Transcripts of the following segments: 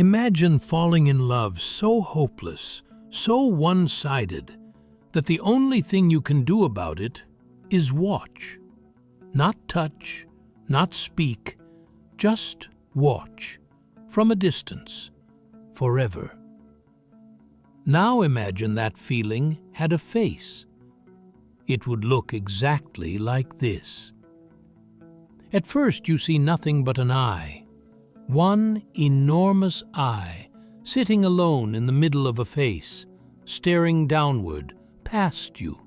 Imagine falling in love so hopeless, so one-sided, that the only thing you can do about it is watch. Not touch, not speak, just watch, from a distance, forever. Now imagine that feeling had a face. It would look exactly like this. At first you see nothing but an eye. One enormous eye, sitting alone in the middle of a face, staring downward, past you,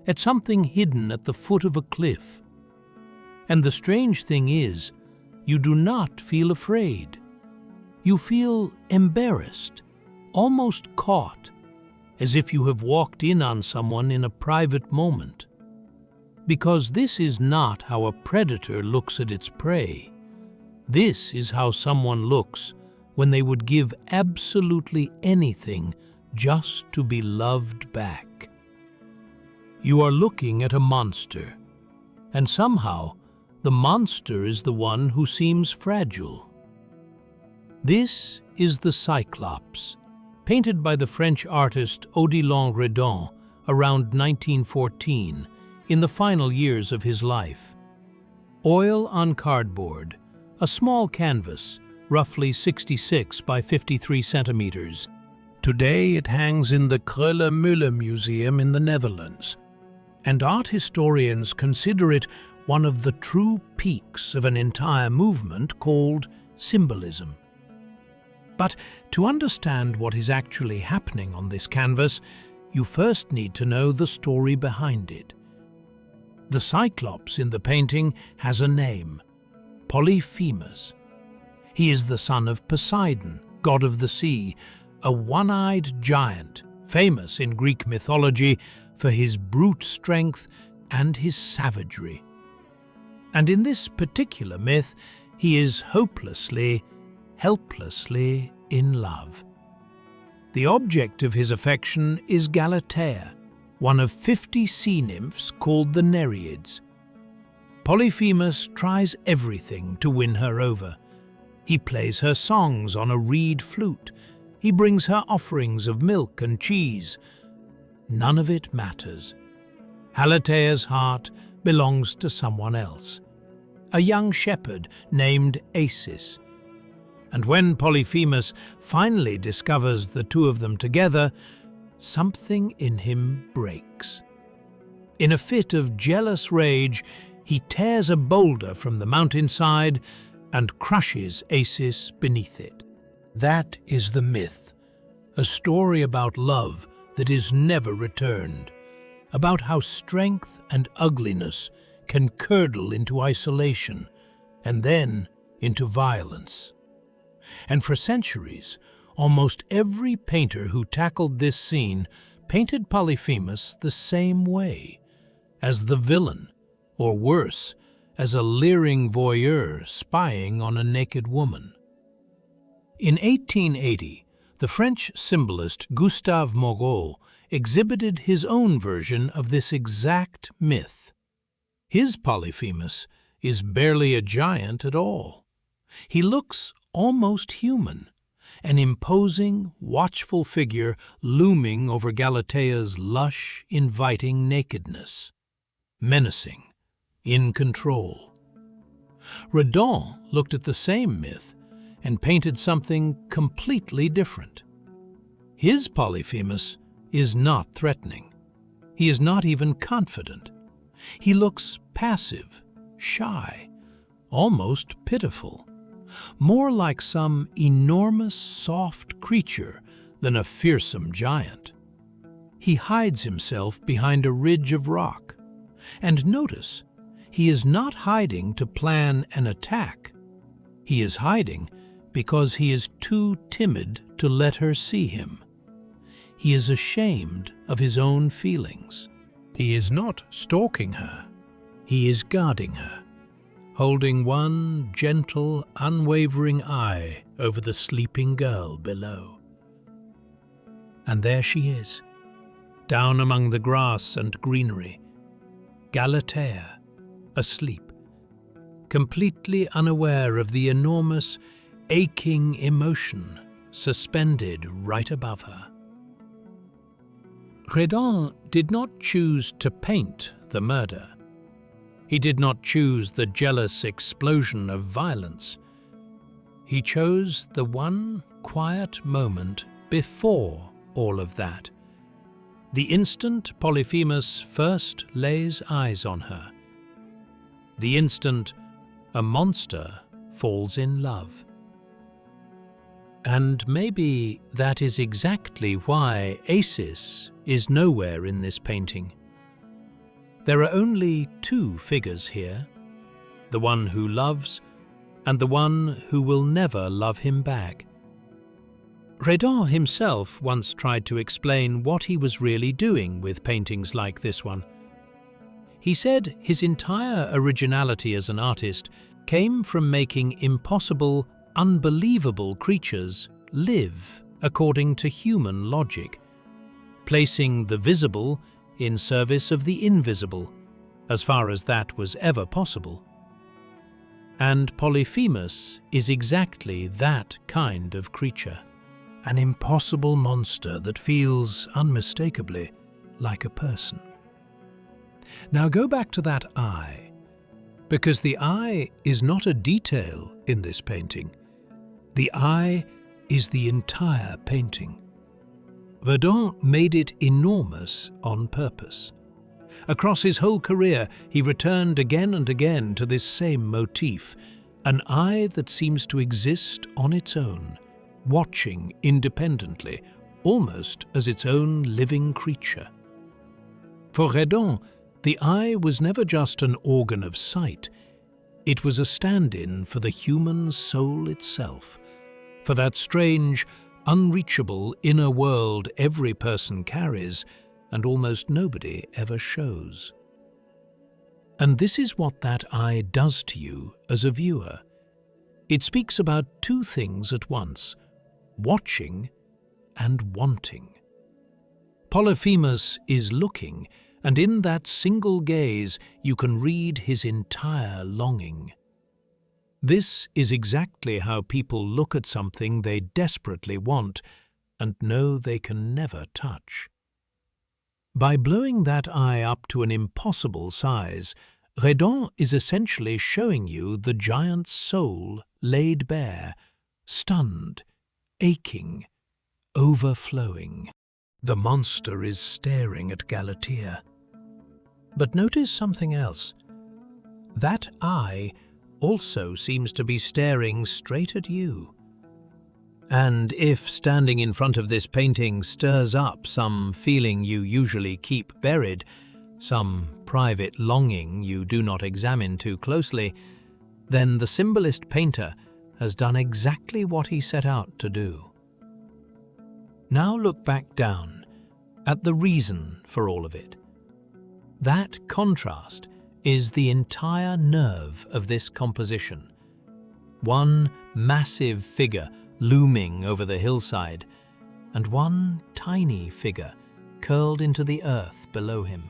at something hidden at the foot of a cliff. And the strange thing is, you do not feel afraid. You feel embarrassed, almost caught, as if you have walked in on someone in a private moment. Because this is not how a predator looks at its prey. This is how someone looks when they would give absolutely anything just to be loved back. You are looking at a monster, and somehow the monster is the one who seems fragile. This is the Cyclops, painted by the French artist Odilon Redon around 1914, in the final years of his life. Oil on cardboard, a small canvas, roughly 66 by 53 centimeters. Today it hangs in the Kröller-Müller Museum in the Netherlands, and art historians consider it one of the true peaks of an entire movement called Symbolism. But to understand what is actually happening on this canvas, you first need to know the story behind it. The Cyclops in the painting has a name, Polyphemus. He is the son of Poseidon, god of the sea, a one-eyed giant, famous in Greek mythology for his brute strength and his savagery. And in this particular myth, he is hopelessly, helplessly in love. The object of his affection is Galatea, one of 50 sea nymphs called the Nereids. Polyphemus tries everything to win her over. He plays her songs on a reed flute. He brings her offerings of milk and cheese. None of it matters. Galatea's heart belongs to someone else, a young shepherd named Acis. And when Polyphemus finally discovers the two of them together, something in him breaks. In a fit of jealous rage, he tears a boulder from the mountainside and crushes Acis beneath it. That is the myth, a story about love that is never returned, about how strength and ugliness can curdle into isolation and then into violence. And for centuries, almost every painter who tackled this scene painted Polyphemus the same way, as the villain, or worse, as a leering voyeur spying on a naked woman. In 1880, the French symbolist Gustave Moreau exhibited his own version of this exact myth. His Polyphemus is barely a giant at all. He looks almost human, an imposing, watchful figure looming over Galatea's lush, inviting nakedness. Menacing, in control. Redon looked at the same myth and painted something completely different. His Polyphemus is not threatening. He is not even confident. He looks passive, shy, almost pitiful, more like some enormous, soft creature than a fearsome giant. He hides himself behind a ridge of rock. And notice, he is not hiding to plan an attack. He is hiding because he is too timid to let her see him. He is ashamed of his own feelings. He is not stalking her. He is guarding her, holding one gentle, unwavering eye over the sleeping girl below. And there she is, down among the grass and greenery, Galatea, asleep, completely unaware of the enormous, aching emotion suspended right above her. Redon did not choose to paint the murder. He did not choose the jealous explosion of violence. He chose the one quiet moment before all of that, the instant Polyphemus first lays eyes on her, the instant a monster falls in love. And maybe that is exactly why Acis is nowhere in this painting. There are only two figures here, the one who loves and the one who will never love him back. Redon himself once tried to explain what he was really doing with paintings like this one. He said his entire originality as an artist came from making impossible, unbelievable creatures live according to human logic, placing the visible in service of the invisible, as far as that was ever possible. And Polyphemus is exactly that kind of creature, an impossible monster that feels unmistakably like a person. Now go back to that eye, because the eye is not a detail in this painting. The eye is the entire painting. Redon made it enormous on purpose. Across his whole career, he returned again and again to this same motif, an eye that seems to exist on its own, watching independently, almost as its own living creature. For Redon, the eye was never just an organ of sight. It was a stand-in for the human soul itself, for that strange, unreachable inner world every person carries and almost nobody ever shows. And this is what that eye does to you as a viewer. It speaks about two things at once: watching and wanting. Polyphemus is looking, and in that single gaze you can read his entire longing. This is exactly how people look at something they desperately want and know they can never touch. By blowing that eye up to an impossible size, Redon is essentially showing you the giant's soul laid bare, stunned, aching, overflowing. The monster is staring at Galatea. But notice something else. That eye also seems to be staring straight at you. And if standing in front of this painting stirs up some feeling you usually keep buried, some private longing you do not examine too closely, then the symbolist painter has done exactly what he set out to do. Now look back down at the reason for all of it. That contrast is the entire nerve of this composition. One massive figure looming over the hillside, and one tiny figure curled into the earth below him.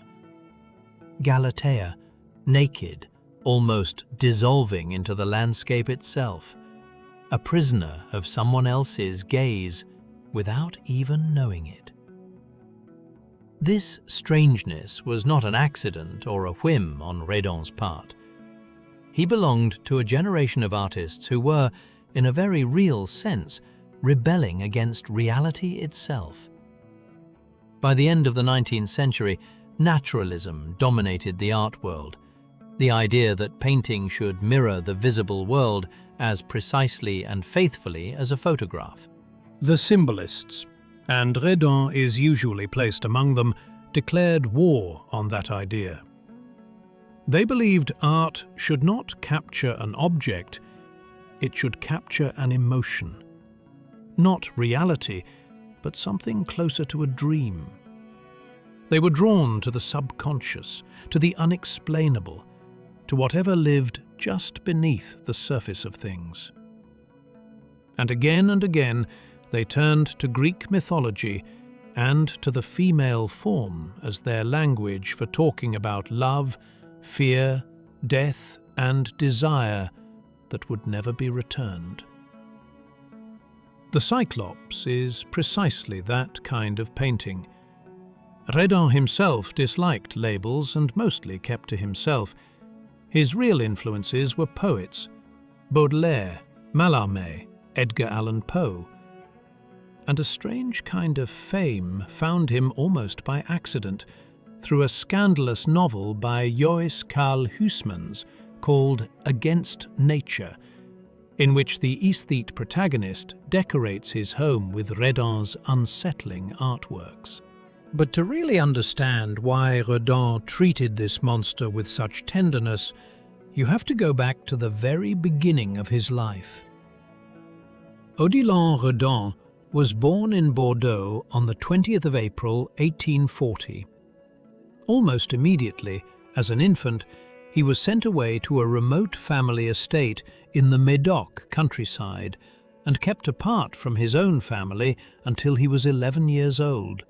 Galatea, naked, almost dissolving into the landscape itself, a prisoner of someone else's gaze without even knowing it. This strangeness was not an accident or a whim on Redon's part. He belonged to a generation of artists who were, in a very real sense, rebelling against reality itself. By the end of the 19th century, naturalism dominated the art world, the idea that painting should mirror the visible world as precisely and faithfully as a photograph. The Symbolists, and Redon is usually placed among them, declared war on that idea. They believed art should not capture an object, it should capture an emotion. Not reality, but something closer to a dream. They were drawn to the subconscious, to the unexplainable, to whatever lived just beneath the surface of things. And again, they turned to Greek mythology and to the female form as their language for talking about love, fear, death, and desire that would never be returned. The Cyclops is precisely that kind of painting. Redon himself disliked labels and mostly kept to himself. His real influences were poets: Baudelaire, Mallarmé, Edgar Allan Poe. And a strange kind of fame found him almost by accident through a scandalous novel by Joris Karl Huysmans called Against Nature, in which the aesthete protagonist decorates his home with Redon's unsettling artworks. But to really understand why Redon treated this monster with such tenderness, you have to go back to the very beginning of his life. Odilon Redon was born in Bordeaux on the 20th of April, 1840. Almost immediately, as an infant, he was sent away to a remote family estate in the Médoc countryside and kept apart from his own family until he was 11 years old.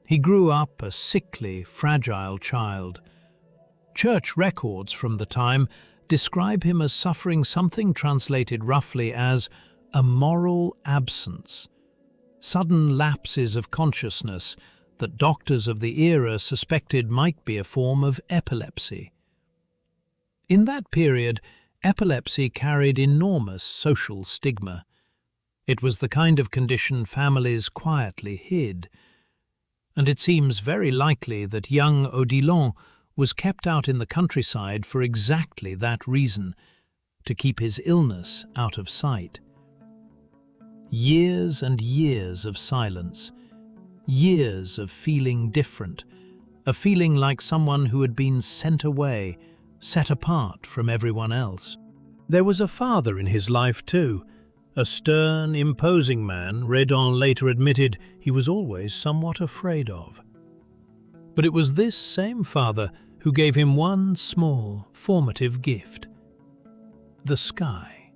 He grew up a sickly, fragile child. Church records from the time describe him as suffering something translated roughly as a moral absence, sudden lapses of consciousness that doctors of the era suspected might be a form of epilepsy. In that period, epilepsy carried enormous social stigma. It was the kind of condition families quietly hid, and it seems very likely that young Odilon was kept out in the countryside for exactly that reason, to keep his illness out of sight. Years and years of silence, years of feeling different, of feeling like someone who had been sent away, set apart from everyone else. There was a father in his life too, a stern, imposing man Redon later admitted he was always somewhat afraid of. But it was this same father who gave him one small, formative gift: the sky.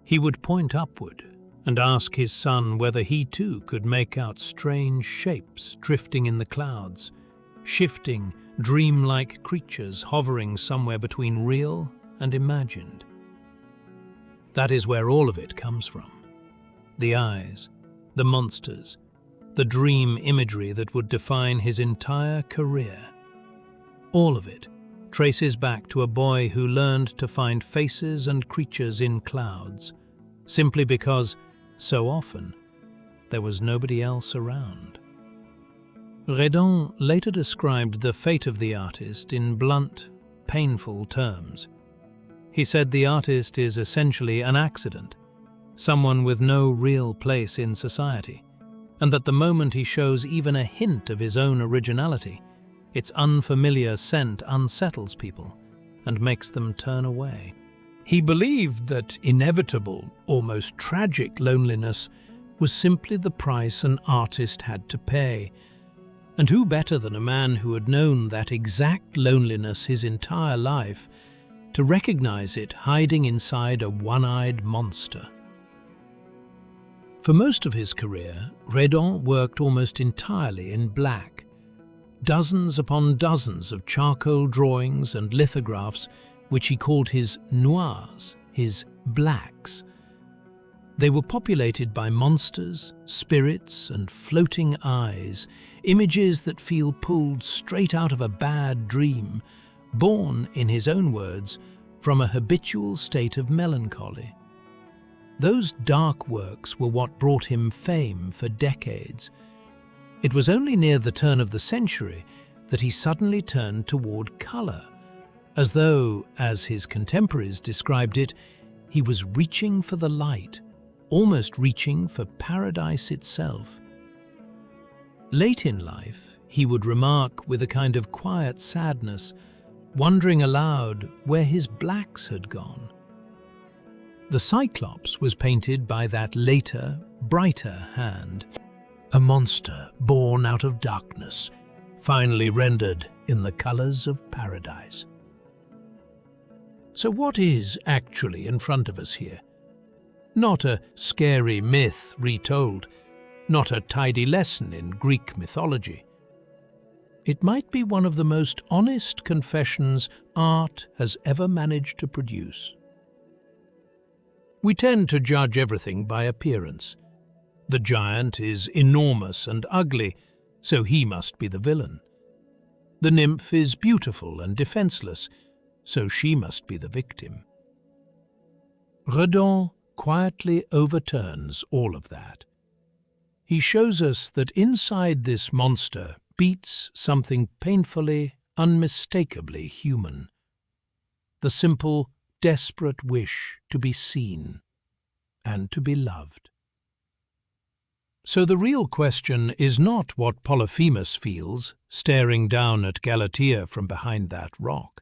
He would point upward and ask his son whether he too could make out strange shapes drifting in the clouds, shifting, dreamlike creatures hovering somewhere between real and imagined. That is where all of it comes from. The eyes, the monsters, the dream imagery that would define his entire career. All of it traces back to a boy who learned to find faces and creatures in clouds, simply because, so often, there was nobody else around. Redon later described the fate of the artist in blunt, painful terms. He said the artist is essentially an accident, someone with no real place in society, and that the moment he shows even a hint of his own originality, its unfamiliar scent unsettles people and makes them turn away. He believed that inevitable, almost tragic loneliness was simply the price an artist had to pay. And who better than a man who had known that exact loneliness his entire life to recognize it hiding inside a one-eyed monster? For most of his career, Redon worked almost entirely in black. Dozens upon dozens of charcoal drawings and lithographs which he called his noirs, his blacks. They were populated by monsters, spirits, and floating eyes, images that feel pulled straight out of a bad dream, born, in his own words, from a habitual state of melancholy. Those dark works were what brought him fame for decades. It was only near the turn of the century that he suddenly turned toward color, as though, as his contemporaries described it, he was reaching for the light, almost reaching for paradise itself. Late in life, he would remark with a kind of quiet sadness, wondering aloud where his blacks had gone. The Cyclops was painted by that later, brighter hand, a monster born out of darkness, finally rendered in the colors of paradise. So what is actually in front of us here? Not a scary myth retold, not a tidy lesson in Greek mythology. It might be one of the most honest confessions art has ever managed to produce. We tend to judge everything by appearance. The giant is enormous and ugly, so he must be the villain. The nymph is beautiful and defenseless, so she must be the victim. Redon quietly overturns all of that. He shows us that inside this monster beats something painfully, unmistakably human. The simple, desperate wish to be seen and to be loved. So the real question is not what Polyphemus feels staring down at Galatea from behind that rock.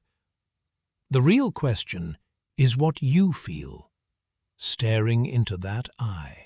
The real question is what you feel staring into that eye.